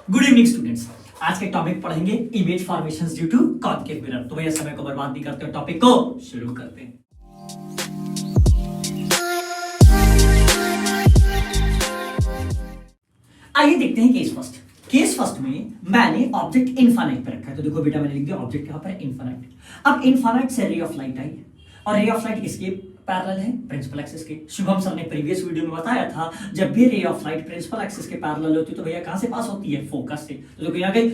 Good evening students. आज के topic पढ़ेंगे image formations due to concave mirror. तो भैया समय को बर्बाद नहीं करते, टॉपिक को शुरू करते हैं। आइए देखते हैं केस फर्स्ट। केस फर्स्ट में मैंने ऑब्जेक्ट इनफाइनाइट पे रखा है। तो देखो बेटा, मैंने लिख दिया ऑब्जेक्ट यहाँ पर इनफाइनाइट। अब इनफाइनाइट से रे ऑफ लाइट आई और रे ऑफ लाइट किसके पैरेलल है? प्रिंसिपल एक्सिस के। शुभम सर ने प्रीवियस वीडियो में बताया था, जब भी ray of light principal axis के पैरेलल होती है तो भैया कहां से पास होती है? फोकस से। तो देखो यहाँ गई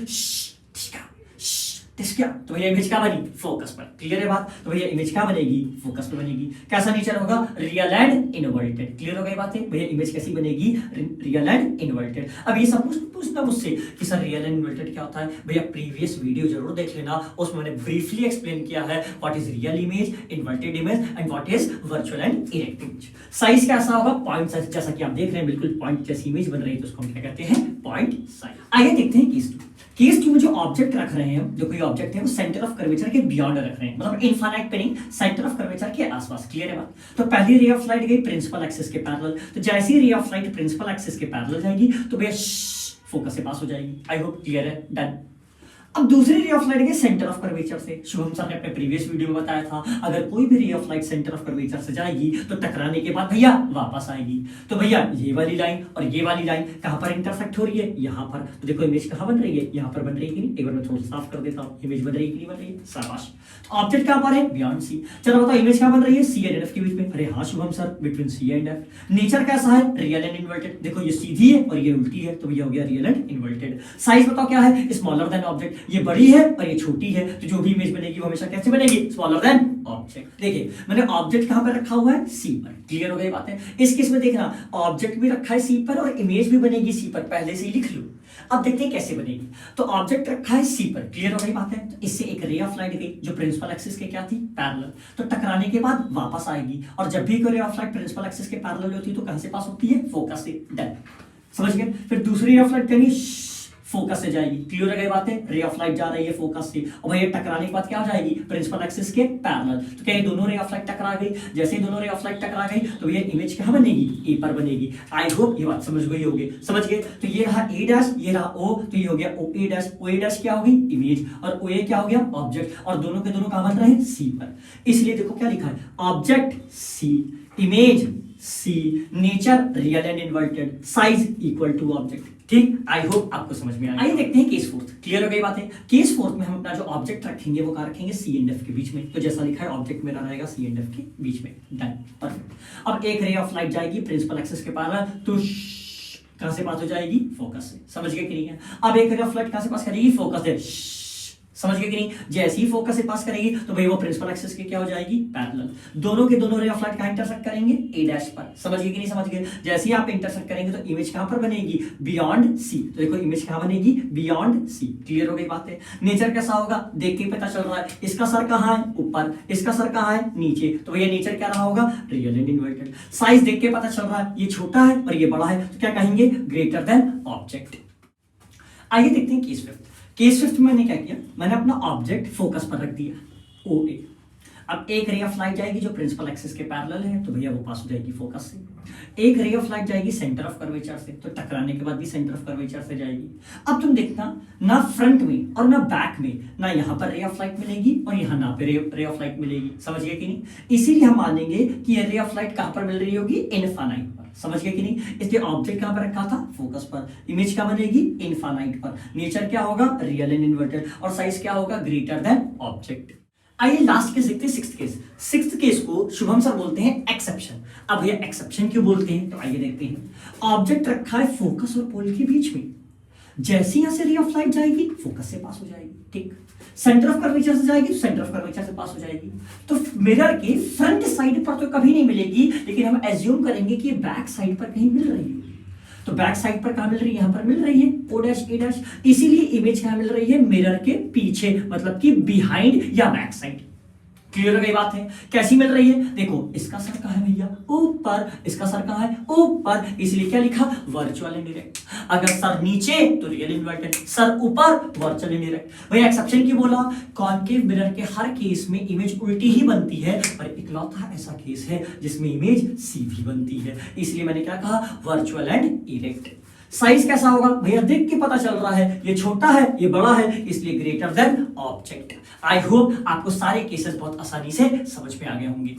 क्या, तो भैया इमेज क्या बनी? फोकस पर। क्लियर है बात? तो भैया इमेज क्या बनेगी? फोकस पर बनेगी। कैसा नेचर होगा? Real and inverted. क्लियर हो गई बातें? भैया इमेज कैसी बनेगी? Real and inverted. अब ये सब पूछना मुझसे कि सर रियल एंड इनवर्टेड क्या होता है? भैया प्रीवियस वीडियो जरूर देख लेना, उसमें मैंने ब्रीफली एक्सप्लेन किया है what is real image, inverted image and what is virtual and erect image. Size कैसा होगा? Point size. जैसा कि आप देख रहे हैं बिल्कुल पॉइंट जैसी इमेज बन रही है, तो उसको हम क्या कहते हैं? Point size. आइए देखते हैं केस 2। केस 2 में जो ऑब्जेक्ट रख रहे हैं, जो कोई ऑब्जेक्ट है वो सेंटर ऑफ कर्वेचर के बियॉन्ड रख रहे हैं, मतलब इनफाइनाइट पे नहीं, सेंटर ऑफ कर्वेचर के आसपास। क्लियर है बात? तो पहली रे ऑफ लाइट गई प्रिंसिपल एक्सिस के पैरेलल, तो जैसी ray of light principal axis के पैरेलल जाएगी तो भैया फोकस से पास हो जाएगी। आई होप क्लियर है। डन। अब दूसरी रे ऑफ लाइट गई सेंटर ऑफ कर्वेचर से। शुभम सर ने अपने प्रीवियस वीडियो में बताया था, अगर कोई भी ray of light centre of curvature से जाएगी तो टकराने के बाद भैया वापस आएगी। तो भैया ये वाली लाइन और ये वाली लाइन कहां पर इंटरसेक्ट हो रही है? यहां पर। तो देखो इमेज कहां बन रही है? यहां पर बन रही है कि नहीं? एक बार मैं थोड़ा साफ कर देता हूं, इमेज बन रही है कि नहीं बन रही है? शाबाश। तो ऑब्जेक्ट कहां पर है? Beyond C. चलो बताओ इमेज कहां बन रही है? सी एंड एफ के बीच में। अरे हाँ Shubham sir, between C and F. Nature कैसा है? Real and inverted. देखो ये सीधी है और ये उल्टी है, तो भैया हो गया रियल एंड इनवर्टेड। साइज बताओ क्या है? Smaller than object. ये बड़ी है और ये छोटी है, तो जो भी इमेज बनेगी वो हमेशा कैसे बनेगी? Smaller than object. देखिए मैंने ऑब्जेक्ट कहां पर रखा हुआ है? सी पर। क्लियर हो गई बात है? इस केस में देखना ऑब्जेक्ट भी रखा है सी पर और इमेज भी बनेगी सी पर, पहले से ही लिख लो। अब देखते हैं कैसे बनेगी। तो ऑब्जेक्ट रखा है सी पर। क्लियर हो गई बात है? तो इससे एक रे ऑफ लाइट गई जो प्रिंसिपल एक्सिस के क्या थी? पैरेलल। तो टकराने के बाद वापस आएगी, और जब भी कोई ray of light principal axis के पैरेलल होती है तो कहां से पास होती है? फोकस से। डन। समझ गए? फिर दूसरी रे ऑफ लाइट करेंगे, फोकस से जाएगी। क्लियर हो गई बातें? रे ऑफ लाइट जा रही है फोकस से, और भैया टकराने के बाद क्या हो जाएगी? प्रिंसिपल एक्सिस के पैरेलल। तो क्या ये दोनों रे ऑफ लाइट टकरा गई? जैसे ही दोनों रे ऑफ लाइट टकरा गई तो भैया इमेज कहां बनेगी? ए पर बनेगी। आई होप ये बात समझ गई होगी। समझ गए? तो ये रहा ए डैश, ये रहा ओ, तो ये हो गया ओ ए डैश। ओ ए डैश क्या होगी? इमेज, और ओ ए क्या हो गया? ऑब्जेक्ट, और दोनों के दोनों कहां बन रहे हैं? सी पर। इसलिए देखो क्या लिखा है? Object C, image C, nature real and inverted, size equal to object. ठीक, आई होप आपको समझ में आया। आइए देखते हैं केस फोर्थ। क्लियर हो गई बातें? केस फोर्थ में हम अपना जो ऑब्जेक्ट रखेंगे वो कहां रखेंगे? सी एंड एफ के बीच में। तो जैसा लिखा है ऑब्जेक्ट मेरा रहेगा सी एंड एफ के बीच में। डन। परफेक्ट। अब एक रे ऑफ लाइट जाएगी प्रिंसिपल एक्सिस के पैरेलल, तो कहां से पास हो जाएगी? फोकस से। समझ गए कि नहीं है? अब एक रे ऑफ लाइट कहां से पास करेगी? फोकस से। समझ गए कि नहीं? जैसे ही फोकस से पास करेगी तो भाई वो प्रिंसिपल एक्सिस के क्या हो जाएगी? पैरेलल। दोनों के दोनों रे ऑफ लाइट कहां इंटरसेक्ट करेंगे? ए डैश पर। समझ गए कि नहीं? समझ गए? जैसे ही आप इंटरसेक्ट करेंगे तो इमेज कहां पर बनेगी? Beyond C. तो देखो इमेज कहां बनेगी? बियॉन्ड सी। क्लियर हो गई बात है? नेचर कैसा होगा? देख के पता चल रहा है। इसका सर कहां है? ऊपर। इसका सर कहां है? नीचे। तो भैया नेचर क्या रहा होगा? Real and inverted. साइज देख के पता चल रहा है, ये छोटा है और ये बड़ा है, तो क्या कहेंगे? Greater than object. आइए देखते हैं केस फिफ्थ। केस फिफ्थ में मैंने क्या किया? मैंने अपना ऑब्जेक्ट फोकस पर रख दिया, ओ ए। अब एक रे ऑफ लाइट जाएगी जो प्रिंसिपल एक्सिस के पैरेलल है, तो भैया वो पास हो जाएगी फोकस से। एक रे ऑफ लाइट जाएगी सेंटर ऑफ कर्वेचर से, तो टकराने के बाद भी सेंटर ऑफ कर्वेचर से जाएगी। अब तुम देखना, ना फ्रंट में और ना बैक में, ना यहाँ पर रे ऑफ लाइट मिलेगी और यहाँ ना पे रे ऑफ लाइट मिलेगी। समझ गए कि नहीं? इसीलिए हम मानेंगे कि ये रे ऑफ लाइट कहां पर मिल रही होगी? इनफाइनाइट पर। समझ गए कि नहीं? इसलिए ऑब्जेक्ट कहां पर रखा था? फोकस पर। इमेज क्या बनेगी? इनफाइनाइट पर। नेचर क्या होगा? रियल एंड इनवर्टेड, और साइज क्या होगा? Greater than object. आइए लास्ट केस देखते हैं, सिक्स्थ केस। सिक्स्थ केस को शुभम सर बोलते हैं एक्सेप्शन। अब ये एक्सेप्शन क्यों बोलते हैं? तो आइए देखते हैं। ऑब्जेक्ट रखा है फोकस और पोल के बीच में, जैसे यहां से रे ऑफ लाइट जाएगी फोकस से पास हो जाएगी। ठीक, सेंटर ऑफ कर्वेचर से जाएगी तो सेंटर ऑफ कर्वेचर से पास हो जाएगी। तो मिरर के फ्रंट साइड पर तो कभी नहीं मिलेगी, लेकिन हम एज्यूम करेंगे कि बैक साइड पर कहीं मिल रही है। तो बैक साइड पर कहां मिल रही है? यहां पर मिल रही है, ओ डैश ए डैश। इसीलिए इमेज कहां मिल रही है? मिरर के पीछे, मतलब कि बिहाइंड या बैक साइड। क्लियर हो गई बात है? कैसी मिल रही है? देखो इसका सर कहां है भैया? ऊपर। इसका सर कहां है? ऊपर। इसलिए क्या लिखा? Virtual indirect. अगर सर नीचे तो रियल इनवर्टेड, सर ऊपर वर्चुअल इनडायरेक्ट। भैया एक्सेप्शन की बोला, कॉनकेव मिरर के हर केस में इमेज उल्टी ही बनती है, पर इकलौता ऐसा केस है जिसमें इमेज सीधी बनती है। इसलिए मैंने क्या कहा? Virtual and erect. साइज कैसा होगा भैया, देख के पता चल रहा है ये छोटा है ये बड़ा है, इसलिए greater than object. I hope आपको सारे केसेस बहुत आसानी से समझ में आ गए होंगे।